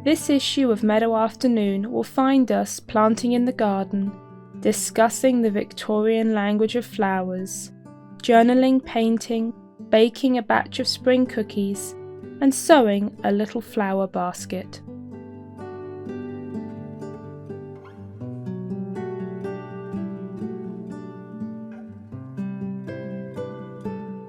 This issue of Meadow Afternoon will find us planting in the garden, discussing the Victorian language of flowers, journaling, painting, baking a batch of spring cookies, and sewing a little flower basket.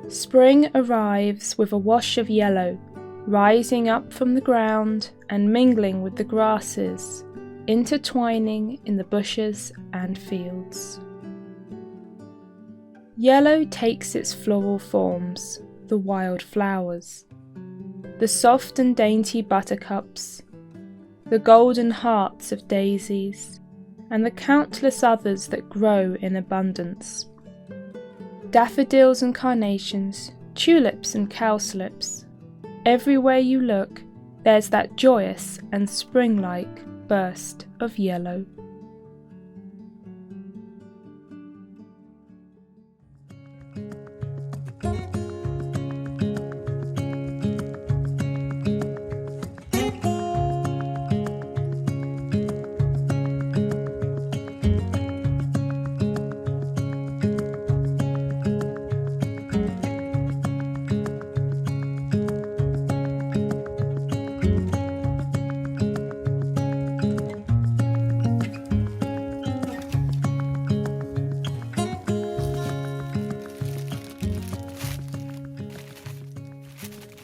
Spring arrives with a wash of yellow, rising up from the ground and mingling with the grasses, intertwining in the bushes and fields. Yellow takes its floral forms, the wild flowers, the soft and dainty buttercups, the golden hearts of daisies, and the countless others that grow in abundance. Daffodils and carnations, tulips and cowslips. Everywhere you look, there's that joyous and spring-like burst of yellow.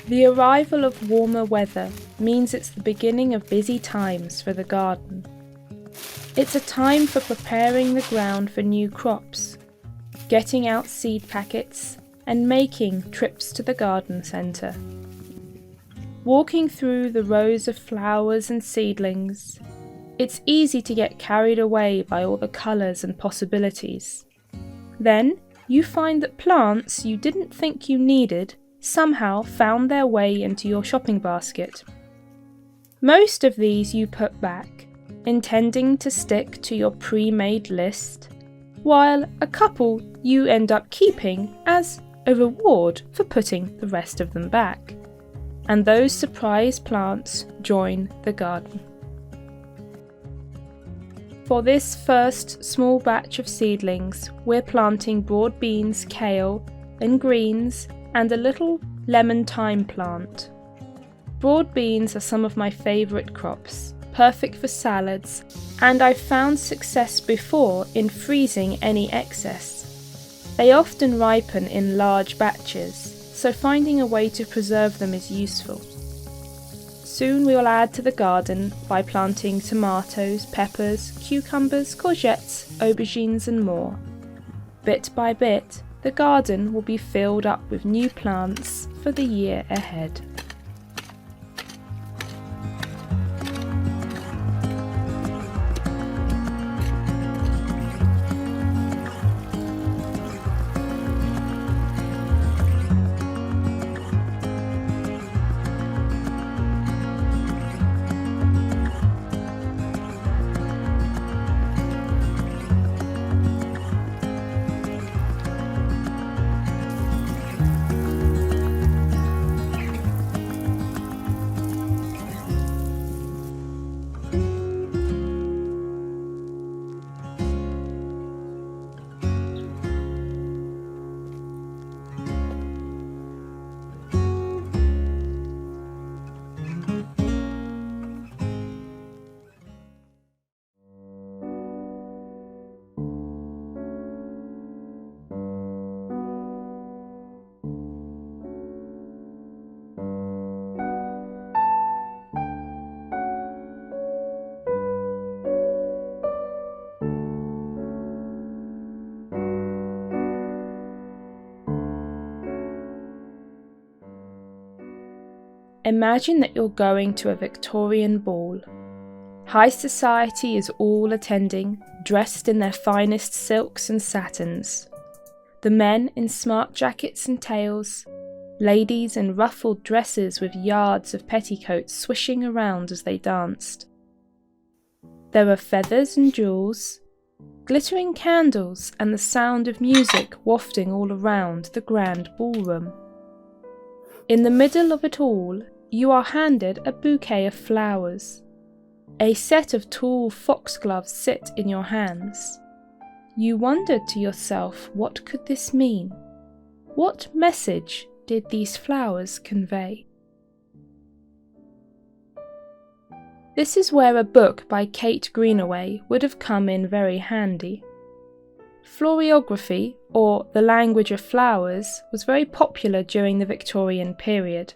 The arrival of warmer weather means it's the beginning of busy times for the garden. It's a time for preparing the ground for new crops, getting out seed packets, and making trips to the garden centre. Walking through the rows of flowers and seedlings, it's easy to get carried away by all the colours and possibilities. Then you find that plants you didn't think you needed somehow found their way into your shopping basket. Most of these you put back, intending to stick to your pre-made list, while a couple you end up keeping as a reward for putting the rest of them back. And those surprise plants join the garden. For this first small batch of seedlings, we're planting broad beans, kale, and greens, and a little lemon thyme plant. Broad beans are some of my favourite crops, perfect for salads, and I've found success before in freezing any excess. They often ripen in large batches, so finding a way to preserve them is useful. Soon we will add to the garden by planting tomatoes, peppers, cucumbers, courgettes, aubergines and more. Bit by bit, the garden will be filled up with new plants for the year ahead. Imagine that you're going to a Victorian ball. High society is all attending, dressed in their finest silks and satins. The men in smart jackets and tails, ladies in ruffled dresses with yards of petticoats swishing around as they danced. There were feathers and jewels, glittering candles, and the sound of music wafting all around the grand ballroom. In the middle of it all, you are handed a bouquet of flowers. A set of tall foxgloves sit in your hands. You wondered to yourself, what could this mean? What message did these flowers convey? This is where a book by Kate Greenaway would have come in very handy. Floriography, or the language of flowers, was very popular during the Victorian period.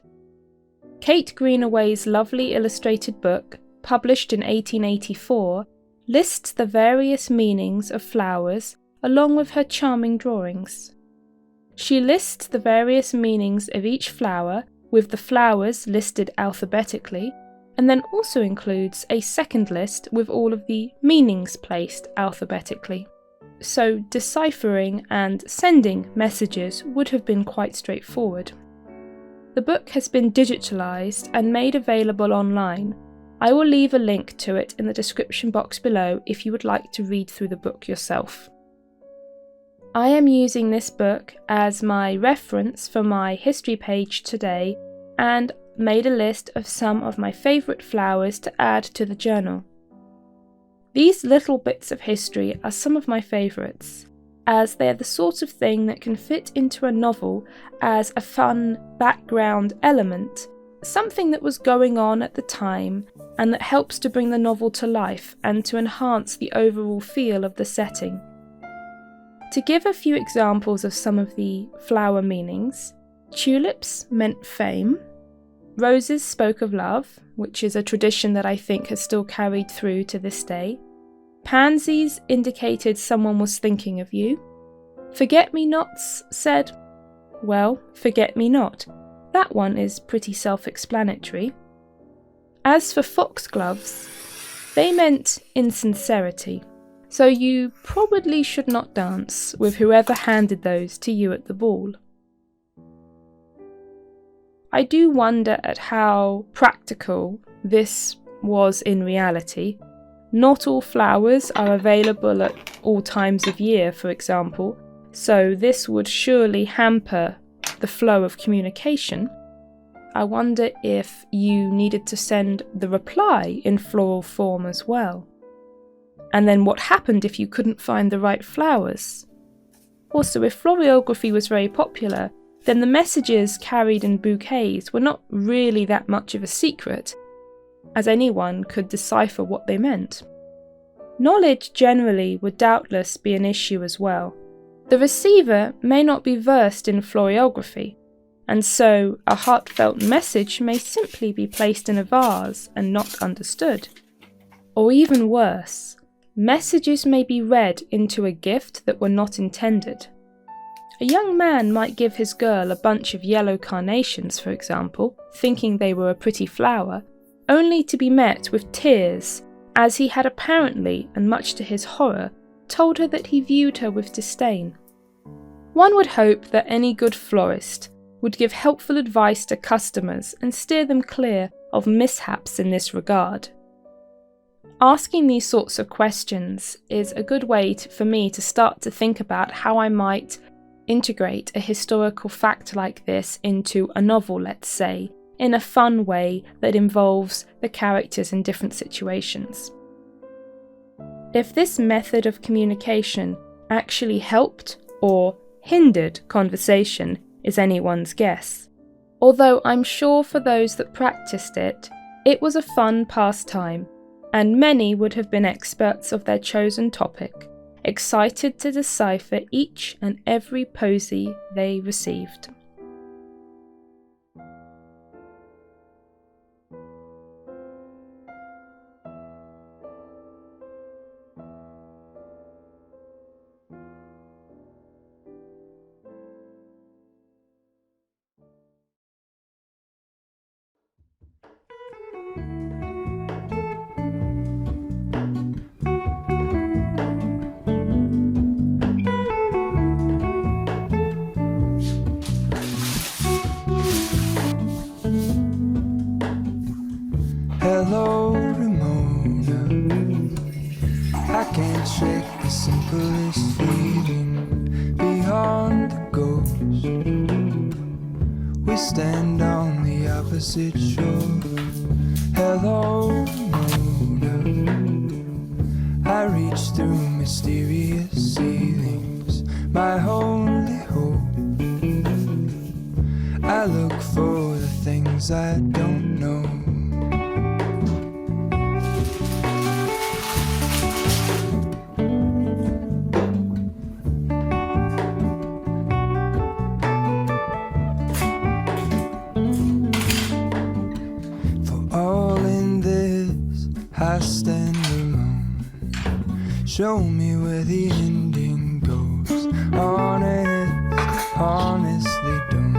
Kate Greenaway's lovely illustrated book, published in 1884, lists the various meanings of flowers along with her charming drawings. She lists the various meanings of each flower, with the flowers listed alphabetically, and then also includes a second list with all of the meanings placed alphabetically. So deciphering and sending messages would have been quite straightforward. The book has been digitalised and made available online. I will leave a link to it in the description box below if you would like to read through the book yourself. I am using this book as my reference for my history page today and made a list of some of my favourite flowers to add to the journal. These little bits of history are some of my favourites, as they are the sort of thing that can fit into a novel as a fun background element, something that was going on at the time and that helps to bring the novel to life and to enhance the overall feel of the setting. To give a few examples of some of the flower meanings, tulips meant fame, roses spoke of love, which is a tradition that I think has still carried through to this day. Pansies indicated someone was thinking of you. Forget-me-nots said, well, forget me not. That one is pretty self-explanatory. As for foxgloves, they meant insincerity, so you probably should not dance with whoever handed those to you at the ball. I do wonder at how practical this was in reality. Not all flowers are available at all times of year, for example, so this would surely hamper the flow of communication. I wonder if you needed to send the reply in floral form as well. And then what happened if you couldn't find the right flowers? Also, if floriography was very popular, then the messages carried in bouquets were not really that much of a secret, as anyone could decipher what they meant. Knowledge generally would doubtless be an issue as well. The receiver may not be versed in floriography, and so a heartfelt message may simply be placed in a vase and not understood. Or even worse, messages may be read into a gift that were not intended. A young man might give his girl a bunch of yellow carnations, for example, thinking they were a pretty flower, only to be met with tears, as he had apparently, and much to his horror, told her that he viewed her with disdain. One would hope that any good florist would give helpful advice to customers and steer them clear of mishaps in this regard. Asking these sorts of questions is a good way for me to start to think about how I might integrate a historical fact like this into a novel, let's say, in a fun way that involves the characters in different situations. If this method of communication actually helped or hindered conversation is anyone's guess. Although I'm sure for those that practiced it, it was a fun pastime, and many would have been experts of their chosen topic, excited to decipher each and every posy they received. Hello, Ramona. I can't shake the simplest feeling beyond the ghost. we stand on the opposite shore. Hello, Mona. I reach through mysterious ceilings, my only hope. I look for the things I don't know. For all in this, I stand alone. Show me where the ending goes. Honestly don't.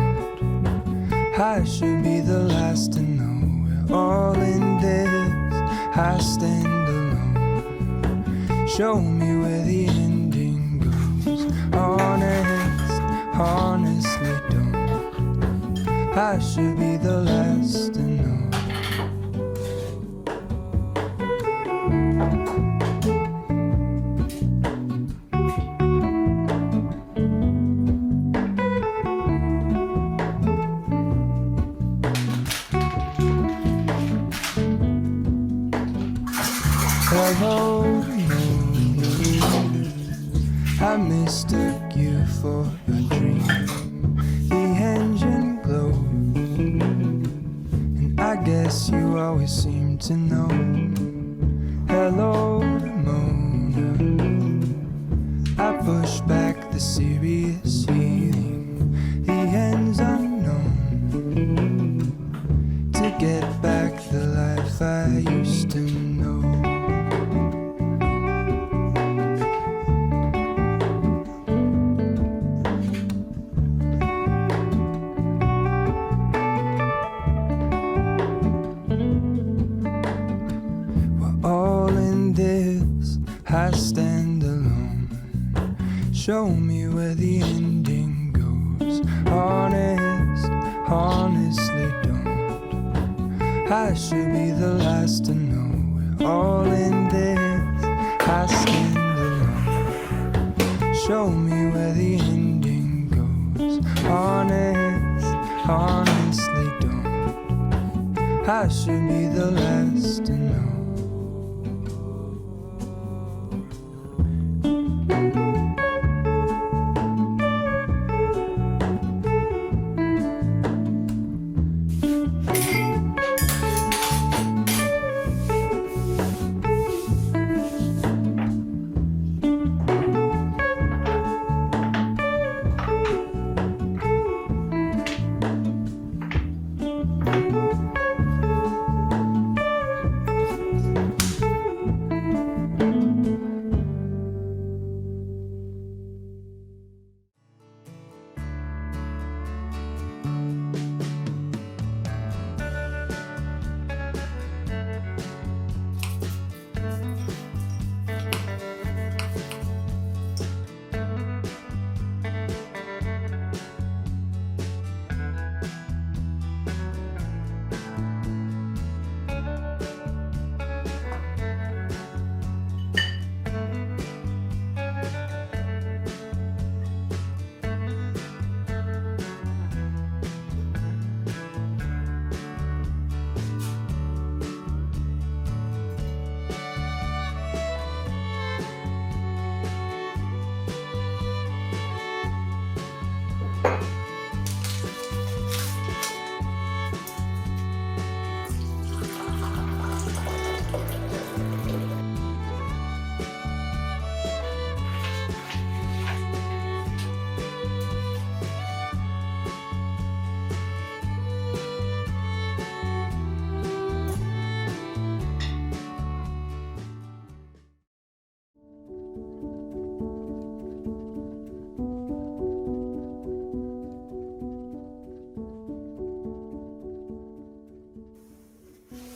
I should be the last to know. We're all in this, I stand alone. Show me where the ending goes. Honestly don't. I should be the last to know. Hello, I mistook you for a dream. The engine glows, and I guess you always seem to know. Hello, Mona. I push back the serious feeling. The end's unknown. To get back the life I used to know. I stand alone. Show me where the ending goes. Honestly don't. I should be the last to know. We're all in this. I stand alone. Show me where the ending goes. Honestly don't. I should be the last to know.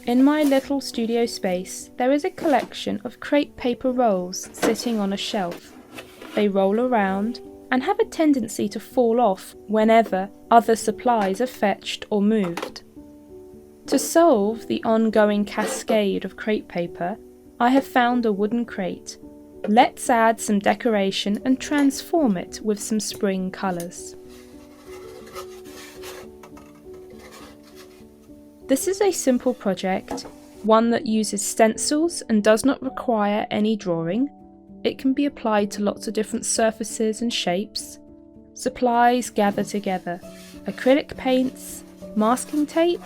In my little studio space, there is a collection of crepe paper rolls sitting on a shelf. They roll around and have a tendency to fall off whenever other supplies are fetched or moved. To solve the ongoing cascade of crepe paper, I have found a wooden crate. Let's add some decoration and transform it with some spring colours. This is a simple project, one that uses stencils and does not require any drawing. It can be applied to lots of different surfaces and shapes. Supplies gather together: acrylic paints, masking tape,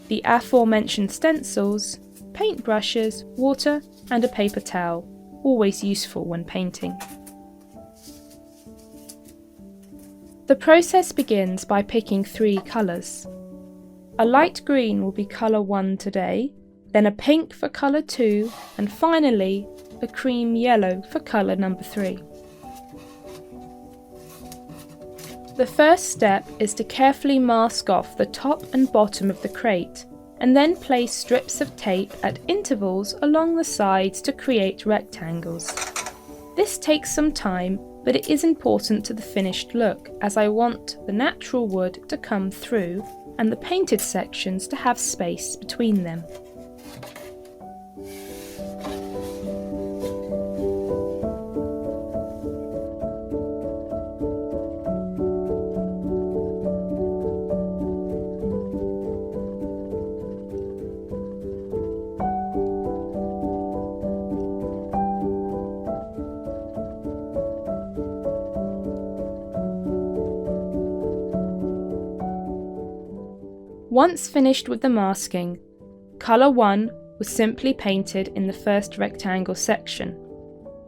the aforementioned stencils, paintbrushes, water, and a paper towel, always useful when painting. The process begins by picking 3 colours. A light green will be colour 1 today, then a pink for colour 2, and finally a cream yellow for colour number 3. The first step is to carefully mask off the top and bottom of the crate, and then place strips of tape at intervals along the sides to create rectangles. This takes some time, but it is important to the finished look, as I want the natural wood to come through and the painted sections to have space between them. Once finished with the masking, colour 1 was simply painted in the first rectangle section.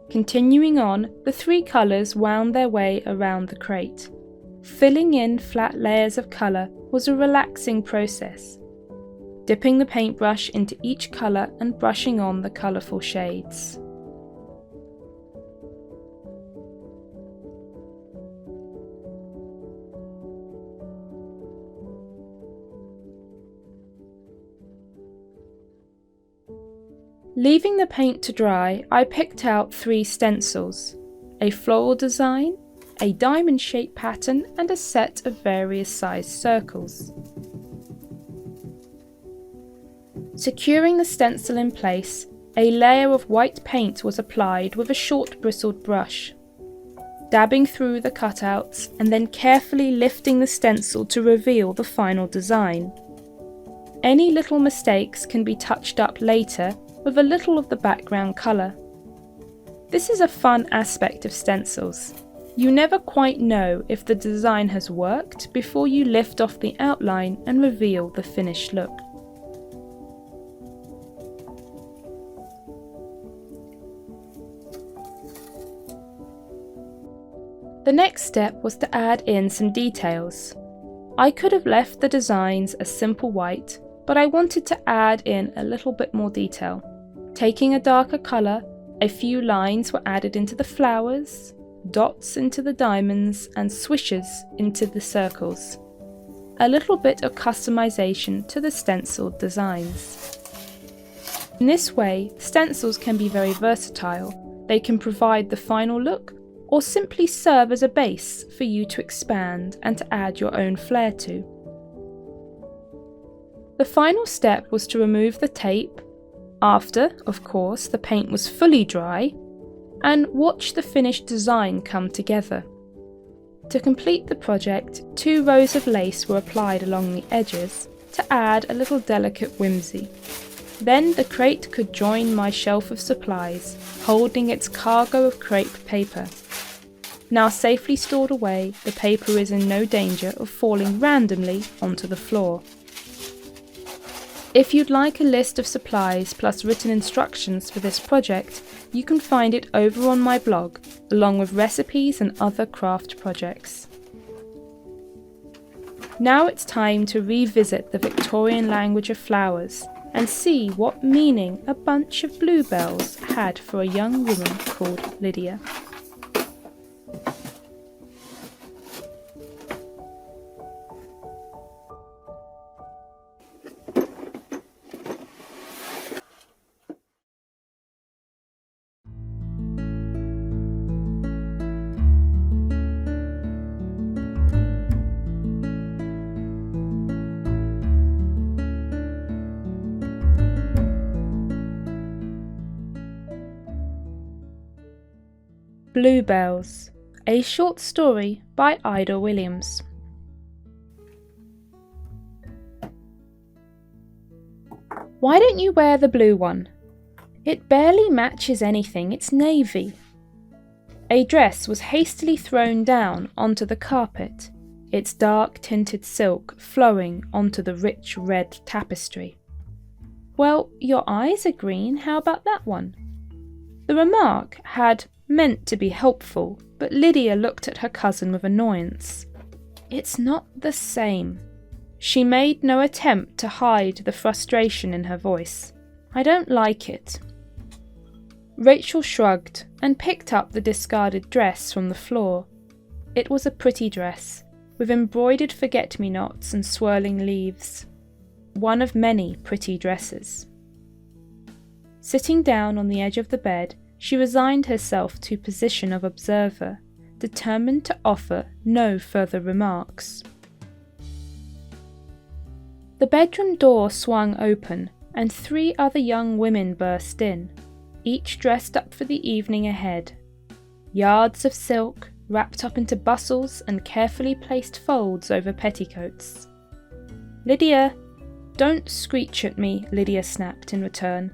Continuing on, the 3 colours wound their way around the crate. Filling in flat layers of colour was a relaxing process, dipping the paintbrush into each colour and brushing on the colourful shades. Leaving the paint to dry, I picked out 3 stencils: a floral design, a diamond-shaped pattern, and a set of various sized circles. Securing the stencil in place, a layer of white paint was applied with a short bristled brush, dabbing through the cutouts and then carefully lifting the stencil to reveal the final design. Any little mistakes can be touched up later with a little of the background colour. This is a fun aspect of stencils. You never quite know if the design has worked before you lift off the outline and reveal the finished look. The next step was to add in some details. I could have left the designs as simple white, but I wanted to add in a little bit more detail. Taking a darker colour, a few lines were added into the flowers, dots into the diamonds, and swishes into the circles. A little bit of customization to the stenciled designs. In this way, stencils can be very versatile. They can provide the final look, or simply serve as a base for you to expand and to add your own flair to. The final step was to remove the tape, after, of course, the paint was fully dry, and watch the finished design come together. To complete the project, 2 rows of lace were applied along the edges to add a little delicate whimsy. Then the crate could join my shelf of supplies, holding its cargo of crepe paper. Now safely stored away, the paper is in no danger of falling randomly onto the floor. If you'd like a list of supplies plus written instructions for this project, you can find it over on my blog, along with recipes and other craft projects. Now it's time to revisit the Victorian language of flowers and see what meaning a bunch of bluebells had for a young woman called Lydia. Bluebells, a short story by Ida Williams. Why don't you wear the blue one? It barely matches anything, it's navy. A dress was hastily thrown down onto the carpet, its dark tinted silk flowing onto the rich red tapestry. Well, your eyes are green, how about that one? The remark had meant to be helpful, but Lydia looked at her cousin with annoyance. It's not the same. She made no attempt to hide the frustration in her voice. I don't like it. Rachel shrugged and picked up the discarded dress from the floor. It was a pretty dress, with embroidered forget-me-nots and swirling leaves. One of many pretty dresses. Sitting down on the edge of the bed, she resigned herself to a position of observer, determined to offer no further remarks. The bedroom door swung open, and 3 other young women burst in, each dressed up for the evening ahead. Yards of silk, wrapped up into bustles and carefully placed folds over petticoats. "Lydia!" "Don't screech at me," Lydia snapped in return.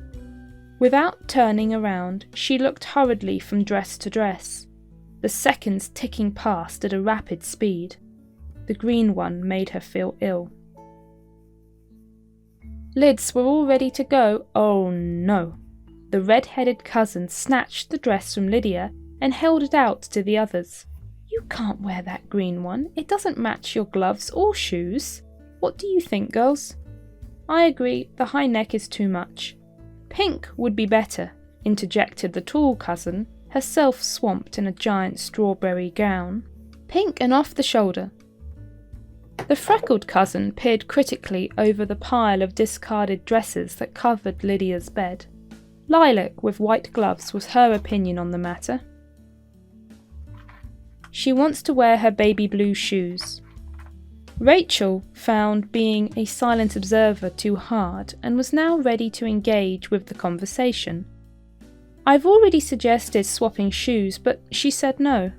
Without turning around, she looked hurriedly from dress to dress, the seconds ticking past at a rapid speed. The green one made her feel ill. Lids were all ready to go. Oh no! The red-headed cousin snatched the dress from Lydia and held it out to the others. "You can't wear that green one. It doesn't match your gloves or shoes. What do you think, girls?" "I agree, the high neck is too much." "Pink would be better," interjected the tall cousin, herself swamped in a giant strawberry gown. "Pink and off the shoulder." The freckled cousin peered critically over the pile of discarded dresses that covered Lydia's bed. Lilac with white gloves was her opinion on the matter. "She wants to wear her baby blue shoes." Rachel found being a silent observer too hard and was now ready to engage with the conversation. "I've already suggested swapping shoes, but she said no."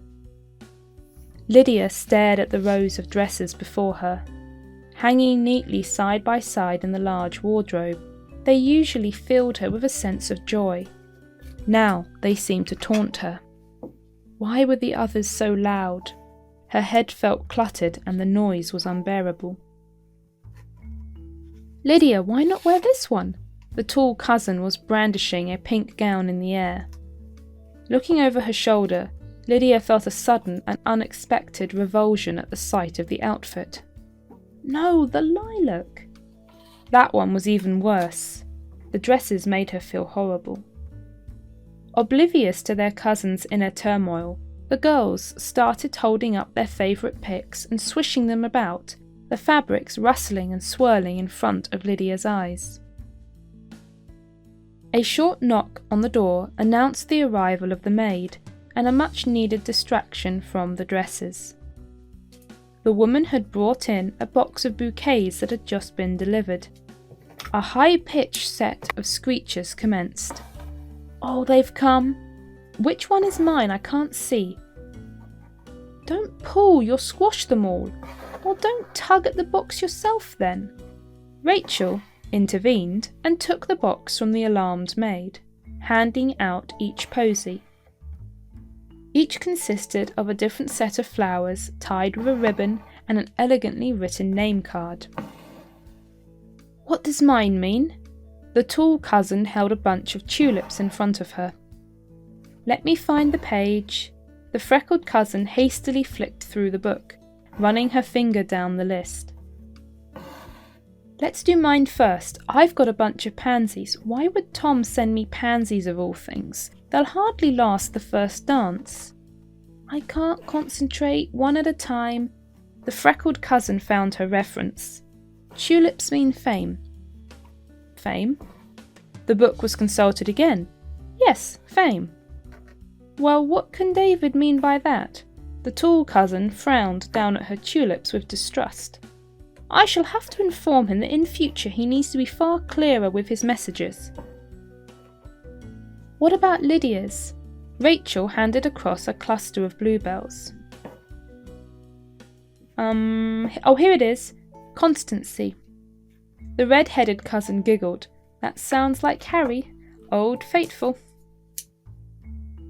Lydia stared at the rows of dresses before her. Hanging neatly side by side in the large wardrobe, they usually filled her with a sense of joy. Now they seemed to taunt her. Why were the others so loud? Her head felt cluttered and the noise was unbearable. "Lydia, why not wear this one?" The tall cousin was brandishing a pink gown in the air. Looking over her shoulder, Lydia felt a sudden and unexpected revulsion at the sight of the outfit. No, the lilac! That one was even worse. The dresses made her feel horrible. Oblivious to their cousin's inner turmoil, the girls started holding up their favourite picks and swishing them about, the fabrics rustling and swirling in front of Lydia's eyes. A short knock on the door announced the arrival of the maid, and a much-needed distraction from the dresses. The woman had brought in a box of bouquets that had just been delivered. A high-pitched set of screeches commenced. "Oh, they've come. Which one is mine? I can't see." "Don't pull, you'll squash them all." "Well, don't tug at the box yourself then." Rachel intervened and took the box from the alarmed maid, handing out each posy. Each consisted of a different set of flowers tied with a ribbon and an elegantly written name card. "What does mine mean?" The tall cousin held a bunch of tulips in front of her. "Let me find the page." The freckled cousin hastily flicked through the book, running her finger down the list. "Let's do mine first. I've got a bunch of pansies. Why would Tom send me pansies of all things? They'll hardly last the first dance." "I can't concentrate, one at a time." The freckled cousin found her reference. "Tulips mean fame." "Fame?" The book was consulted again. "Yes, fame." "Well, what can David mean by that?" The tall cousin frowned down at her tulips with distrust. "I shall have to inform him that in future he needs to be far clearer with his messages." "What about Lydia's?" Rachel handed across a cluster of bluebells. Oh, here it is. Constancy." The red-headed cousin giggled. That sounds like Harry, old faithful.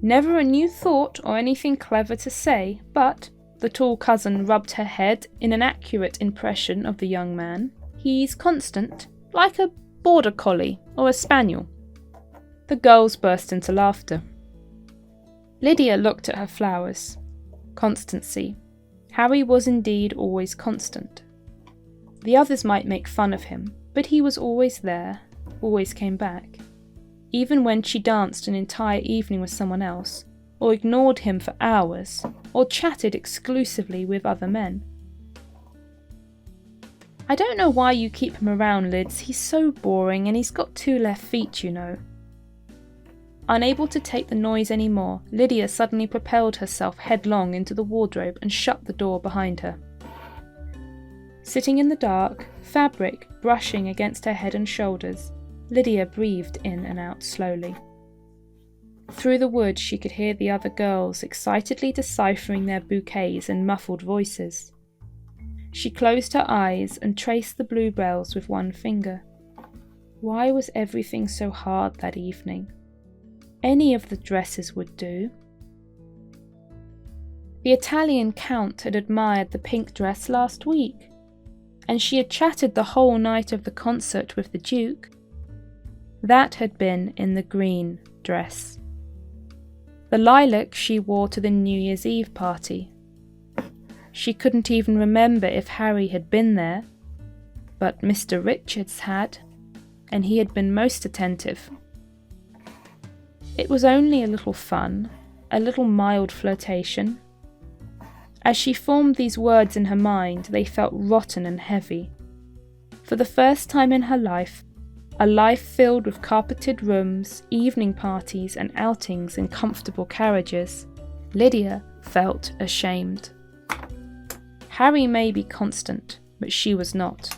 Never a new thought or anything clever to say, but the tall cousin rubbed her head in an accurate impression of the young man. He's constant, like a border collie or a spaniel. The girls burst into laughter. Lydia looked at her flowers. Constancy. Harry was indeed always constant. The others might make fun of him, but he was always there, always came back. Even when she danced an entire evening with someone else, or ignored him for hours, or chatted exclusively with other men. I don't know why you keep him around, Lids. He's so boring and he's got 2 left feet, you know. Unable to take the noise any more, Lydia suddenly propelled herself headlong into the wardrobe and shut the door behind her. Sitting in the dark, fabric brushing against her head and shoulders, Lydia breathed in and out slowly. Through the woods she could hear the other girls excitedly deciphering their bouquets in muffled voices. She closed her eyes and traced the bluebells with one finger. Why was everything so hard that evening? Any of the dresses would do. The Italian count had admired the pink dress last week, and she had chatted the whole night of the concert with the Duke. That had been in the green dress. The lilac she wore to the New Year's Eve party. She couldn't even remember if Harry had been there, but Mr. Richards had, and he had been most attentive. It was only a little fun, a little mild flirtation. As she formed these words in her mind, they felt rotten and heavy. For the first time in her life, a life filled with carpeted rooms, evening parties and outings in comfortable carriages, Lydia felt ashamed. Harry may be constant, but she was not.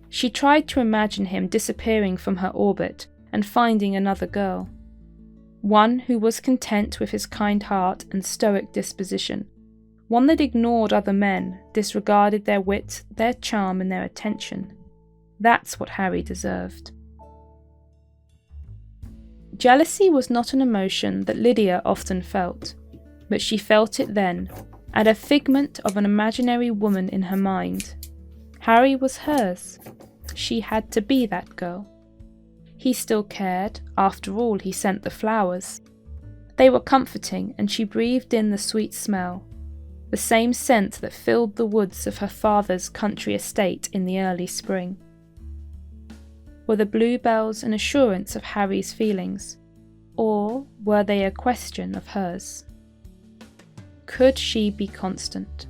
She tried to imagine him disappearing from her orbit and finding another girl. One who was content with his kind heart and stoic disposition. One that ignored other men, disregarded their wit, their charm and their attention. That's what Harry deserved. Jealousy was not an emotion that Lydia often felt, but she felt it then, and a figment of an imaginary woman in her mind. Harry was hers. She had to be that girl. He still cared, after all he sent the flowers. They were comforting, and she breathed in the sweet smell, the same scent that filled the woods of her father's country estate in the early spring. Were the bluebells an assurance of Harry's feelings, or were they a question of hers? Could she be constant?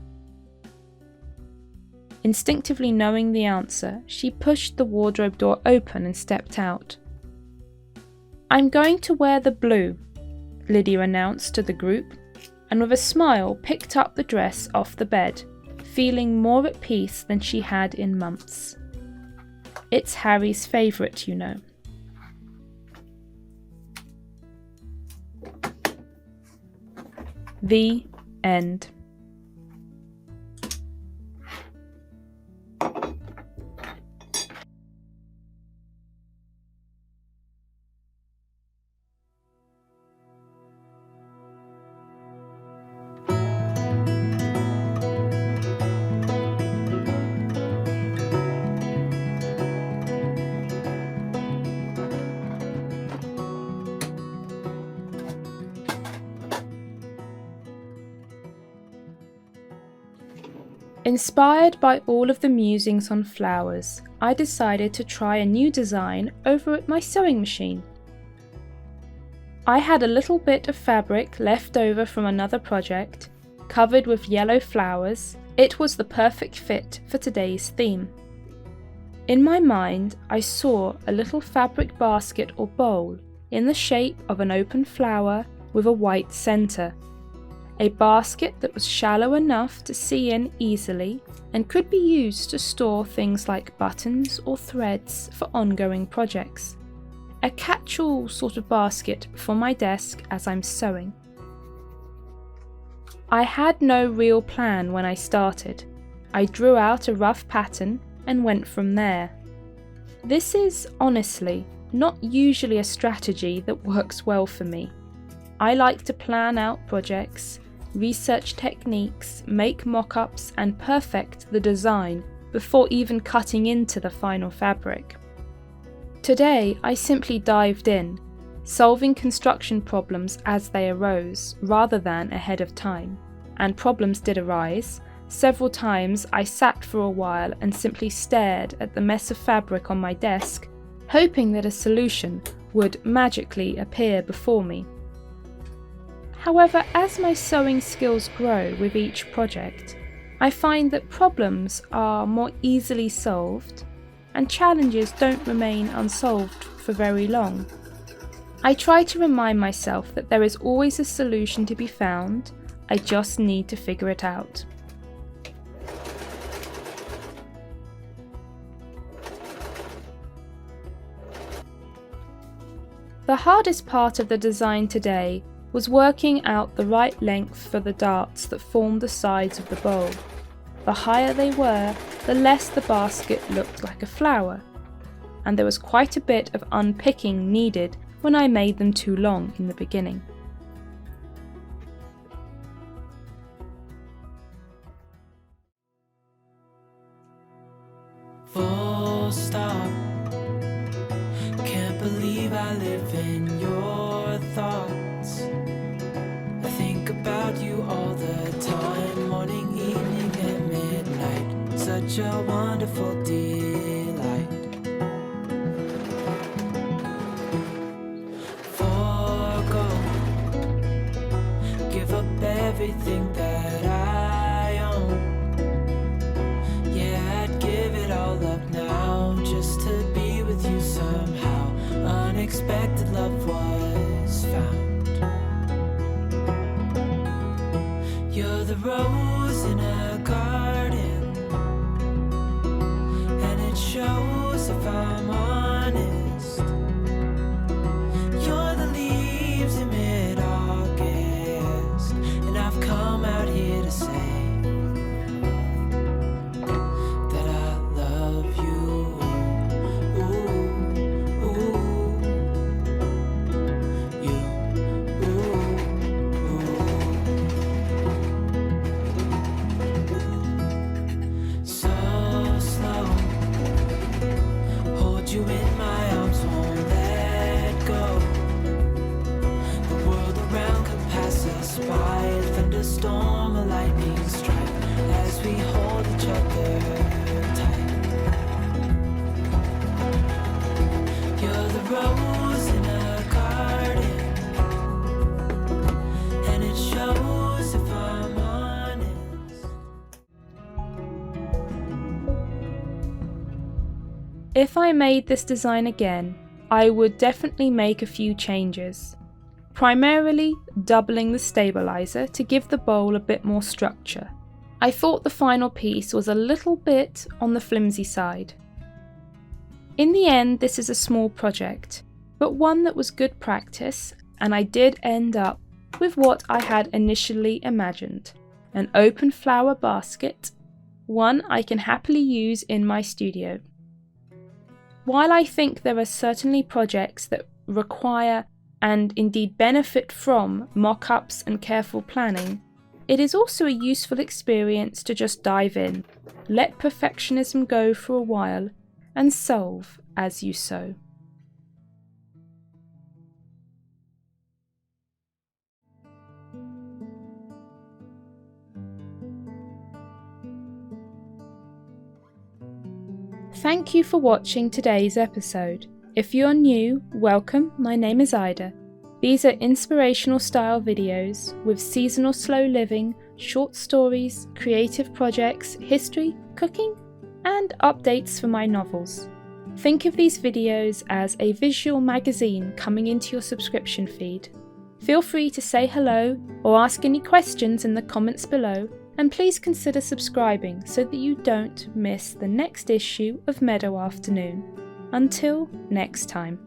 Instinctively knowing the answer, she pushed the wardrobe door open and stepped out. "I'm going to wear the blue," Lydia announced to the group, and with a smile picked up the dress off the bed, feeling more at peace than she had in months. It's Harry's favourite, you know. The end. Inspired by all of the musings on flowers, I decided to try a new design over at my sewing machine. I had a little bit of fabric left over from another project, covered with yellow flowers. It was the perfect fit for today's theme. In my mind, I saw a little fabric basket or bowl in the shape of an open flower with a white centre. A basket that was shallow enough to see in easily and could be used to store things like buttons or threads for ongoing projects. A catch-all sort of basket for my desk as I'm sewing. I had no real plan when I started. I drew out a rough pattern and went from there. This is, honestly, not usually a strategy that works well for me. I like to plan out projects, research techniques, make mock-ups and perfect the design before even cutting into the final fabric. Today I simply dived in, solving construction problems as they arose rather than ahead of time. And problems did arise. Several times I sat for a while and simply stared at the mess of fabric on my desk, hoping that a solution would magically appear before me. However, as my sewing skills grow with each project, I find that problems are more easily solved and challenges don't remain unsolved for very long. I try to remind myself that there is always a solution to be found, I just need to figure it out. The hardest part of the design today was working out the right length for the darts that formed the sides of the bowl. The higher they were, the less the basket looked like a flower, and there was quite a bit of unpicking needed when I made them too long in the beginning. Full stop. Can't believe I live in your thoughts. I think about you all the time, morning, evening, and midnight. Such a wonderful delight. Forgo, give up everything that I own. Yeah, I'd give it all up now just to be with you somehow. Unexpected love was found. You're the rose in a garden, and it shows if I'm honest. You're the leaves in mid-August, and I've come out here to say that I love you. Ooh, ooh, you, ooh, ooh. So slow, hold you in my arms, won't let go. The world around could pass us by, a thunderstorm, a lightning strike, as we hold each other tight. You're the rose in a garden, and it shows if I'm honest. If I made this design again, I would definitely make a few changes. Primarily doubling the stabilizer to give the bowl a bit more structure. I thought the final piece was a little bit on the flimsy side. In the end, this is a small project, but one that was good practice, and I did end up with what I had initially imagined. An open flower basket, one I can happily use in my studio. While I think there are certainly projects that require and indeed benefit from mock-ups and careful planning, it is also a useful experience to just dive in, let perfectionism go for a while, and solve as you sew. Thank you for watching today's episode. If you're new, welcome, my name is Ida. These are inspirational style videos with seasonal slow living, short stories, creative projects, history, cooking, and updates for my novels. Think of these videos as a visual magazine coming into your subscription feed. Feel free to say hello or ask any questions in the comments below, and please consider subscribing so that you don't miss the next issue of Meadow Afternoon. Until next time.